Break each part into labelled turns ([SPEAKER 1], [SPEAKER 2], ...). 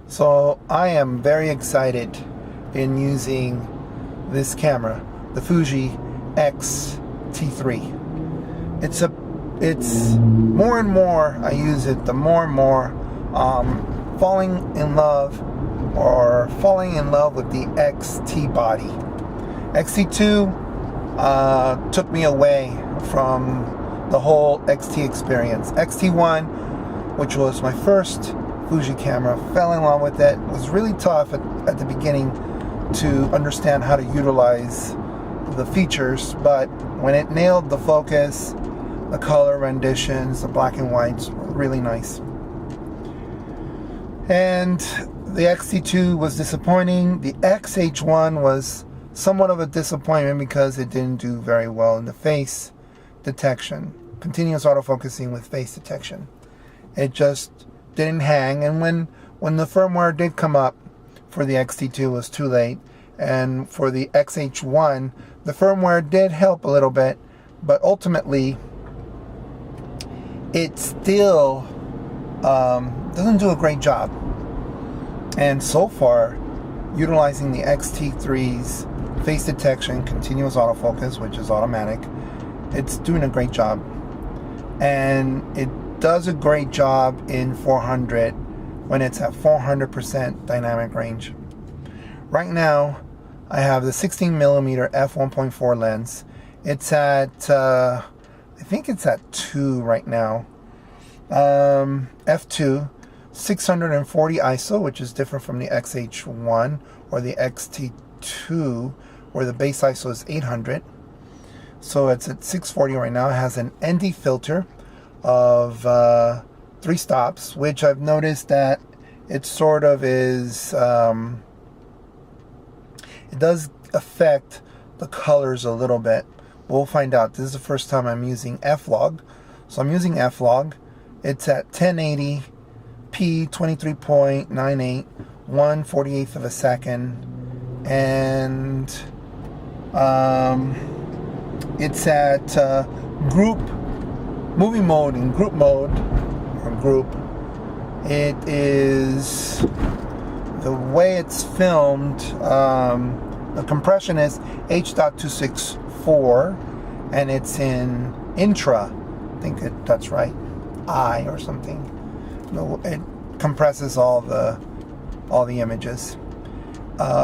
[SPEAKER 1] So I am very excited in using this camera, the Fuji X-T3. It's more and more I use it, the more and more falling in love with the X-T body. X-T2 took me away from the whole X-T experience. X-T1, which was my first Fuji camera, fell in love with it. It was really tough at the beginning to understand how to utilize the features, but when it nailed the focus, the color renditions, the black and whites were really nice. And the X-T2 was disappointing. The X-H1 was somewhat of a disappointment because it didn't do very well in the face detection, continuous autofocusing with face detection. It just didn't hang, and when the firmware did come up for the X-T2, it was too late. And for the X-H1, the firmware did help a little bit, but ultimately it still doesn't do a great job. And so far, utilizing the X-T3's face detection, continuous autofocus, which is automatic, it's doing a great job. And it does a great job in 400 when it's at 400% dynamic range. Right now, I have the 16mm f1.4 lens. It's at, I think it's at 2 right now. f2, 640 ISO, which is different from the X-H1 or the X-T2, where the base ISO is 800. So it's at 640 right now. It has an ND filter of 3 stops, which I've noticed that it sort of is, it does affect the colors a little bit. We'll find out. This is the first time I'm using FLOG. So I'm using FLOG. It's at 1080p, 23.98, 1/48th of a second. And it's at group movie mode, in group mode, or group. It is, the way it's filmed, the compression is H.264, and it's in intra, I think that's right, I or something. No, it compresses all the images.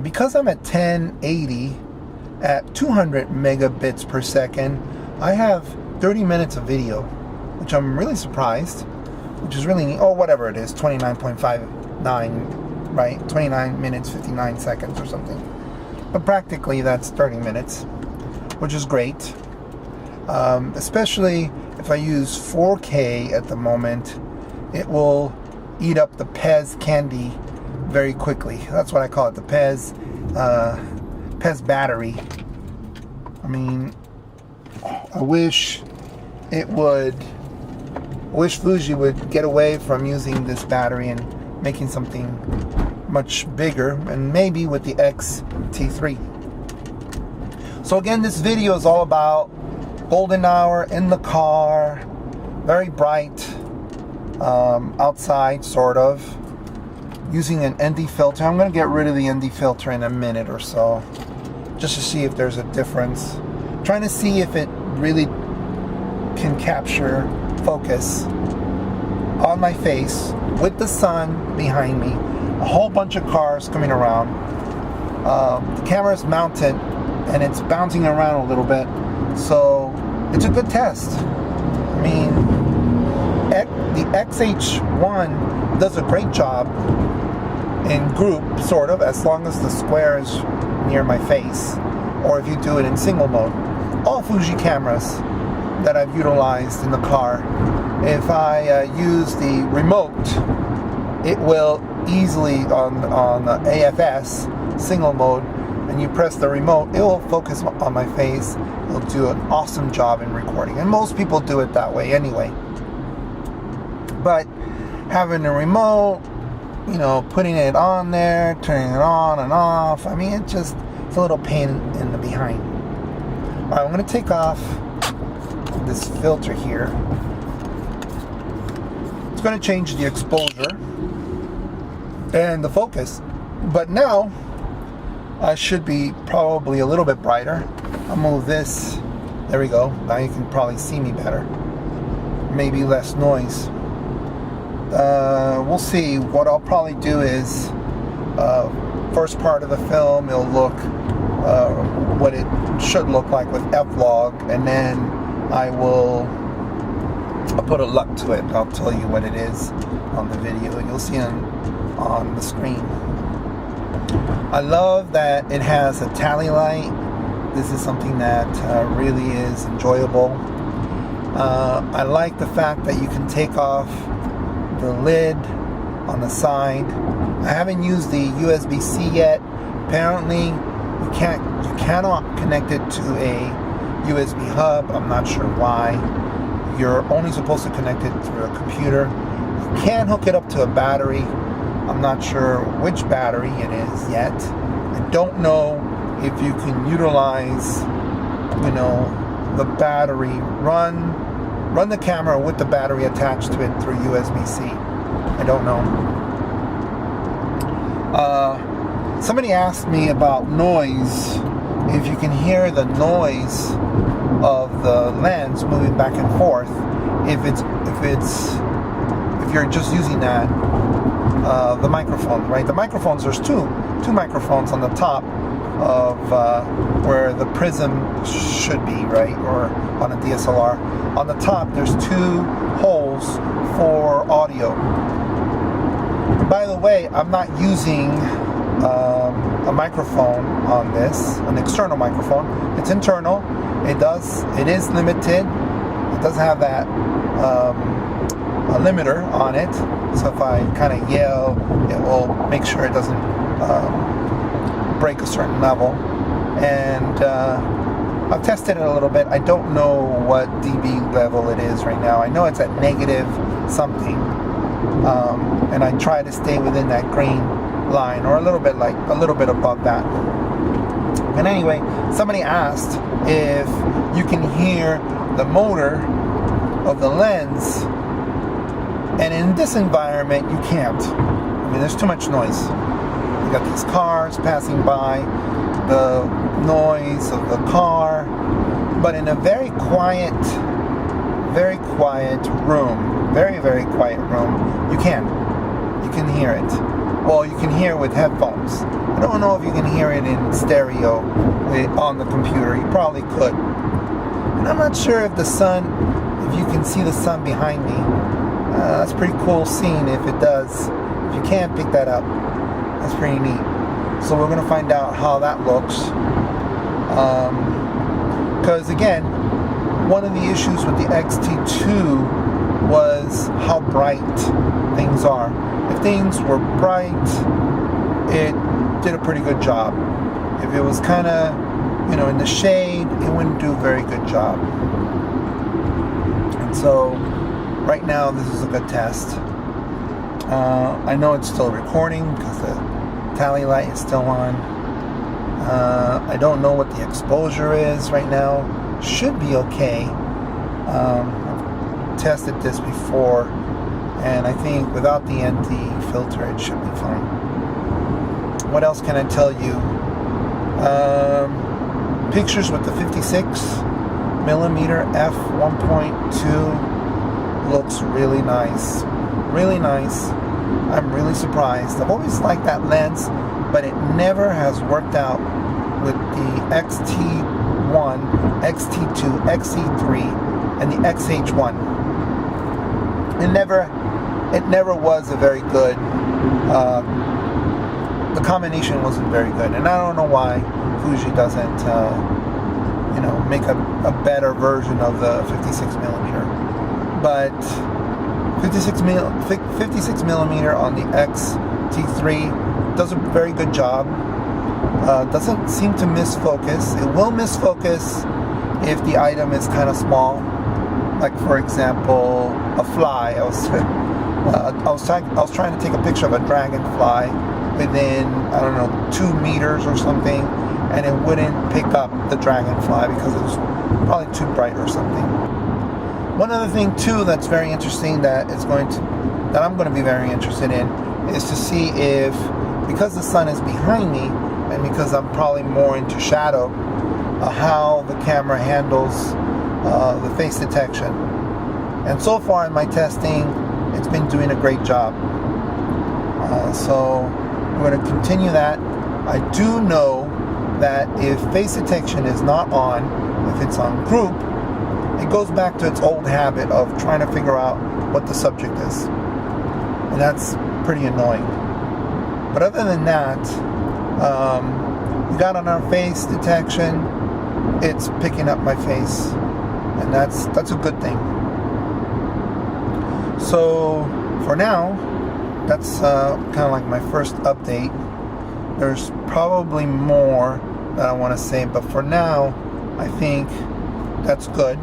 [SPEAKER 1] Because I'm at 1080 at 200 megabits per second, I have 30 minutes of video, which I'm really surprised, which is really neat. Oh, whatever it is, 29.59, right? 29 minutes, 59 seconds or something. But practically that's 30 minutes, which is great. Especially if I use 4K at the moment, it will eat up the Pez candy very quickly. That's what I call it, the Pez battery. I mean, I wish Fuji would get away from using this battery and making something much bigger, and maybe with the X-T3. So again, this video is all about golden hour in the car, very bright, outside sort of, using an ND filter. I'm going to get rid of the ND filter in a minute or so, just to see if there's a difference. Trying to see if it really can capture focus on my face with the sun behind me, a whole bunch of cars coming around. The camera is mounted and it's bouncing around a little bit, so it's a good test. I mean, the X-H1 does a great job in group, sort of, as long as the square is near my face, or if you do it in single mode. All Fuji cameras that I've utilized in the car, if I use the remote, it will easily, on the AFS single mode, and you press the remote, it will focus on my face. It'll do an awesome job in recording, and most people do it that way anyway. But having a remote, you know, putting it on there, turning it on and off, I mean, it's a little pain in the behind. Alright, I'm going to take off this filter here. It's going to change the exposure. and the focus. But now I should be probably a little bit brighter. I'll move this. There we go. Now you can probably see me better. Maybe less noise. We'll see. What I'll probably do is first part of the film, it'll look what it should look like with FLOG, and then I'll put a LUT to it. I'll tell you what it is on the video. You'll see on the screen. I love that it has a tally light. This is something that really is enjoyable. I like the fact that you can take off the lid on the side. I haven't used the USB-C yet. Apparently you cannot connect it to a USB hub. I'm not sure why. You're only supposed to connect it through a computer. You can hook it up to a battery. I'm not sure which battery it is yet. I don't know if you can utilize, the battery, run the camera with the battery attached to it through USB-C. I don't know. Somebody asked me about noise. If you can hear the noise of the lens moving back and forth, if you're just using that, the microphone, right? The microphones, there's two microphones on the top of where the prism should be, right? Or on a DSLR. On the top, there's two holes for audio. By the way, I'm not using a microphone on this, an external microphone. It's internal. It is limited. It does have that a limiter on it. So if I kind of yell, it will make sure it doesn't break a certain level. And I've tested it a little bit. I don't know what dB level it is right now. I know it's at negative something. And I try to stay within that green line, or a little bit above that. And anyway, somebody asked if you can hear the motor of the lens, and in this environment you can't. I mean, there's too much noise. You got these cars passing by, the noise of the car, but in a very quiet room, very quiet room, you can hear it. Well, you can hear with headphones. I don't know if you can hear it in stereo on the computer. You probably could. And I'm not sure if you can see the sun behind me. That's a pretty cool scene if it does. If you can't pick that up, that's pretty neat. So we're going to find out how that looks. Because again, one of the issues with the X-T3 was how bright things are. If things were bright, it did a pretty good job. If it was kind of, in the shade, it wouldn't do a very good job. And so, right now, this is a good test. I know it's still recording because the tally light is still on. I don't know what the exposure is right now. Should be okay. I've tested this before, and I think without the ND filter it should be fine. What else can I tell you? Pictures with the 56mm f1.2 looks really nice. Really nice. I'm really surprised. I've always liked that lens, but it never has worked out with the X-T1, X-T2, X-T3, and the X-H1. It never was a very good, the combination wasn't very good, and I don't know why Fuji doesn't, make a better version of the 56mm. But 56mm on the X-T3 does a very good job. Doesn't seem to miss focus. It will miss focus if the item is kind of small. Like, for example, a fly. I was trying to take a picture of a dragonfly within, 2 meters or something, and it wouldn't pick up the dragonfly because it was probably too bright or something. One other thing too that's very interesting that I'm going to be very interested in is to see if, because the sun is behind me, and because I'm probably more into shadow, how the camera handles the face detection. And so far in my testing, it's been doing a great job. So we're going to continue that. I do know that if face detection is not on, if it's on group, it goes back to its old habit of trying to figure out what the subject is. And that's pretty annoying. But other than that, we got on our face detection, it's picking up my face. And that's a good thing. So for now, that's kind of like my first update. There's probably more that I want to say, but for now, I think that's good.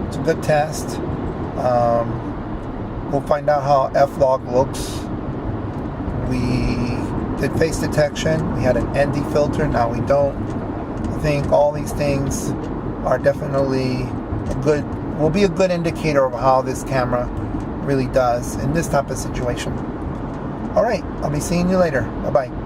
[SPEAKER 1] It's a good test. We'll find out how FLOG looks. We did face detection. We had an ND filter. Now we don't. I think all these things are definitely will be a good indicator of how this camera really does in this type of situation. All right, I'll be seeing you later. Bye-bye.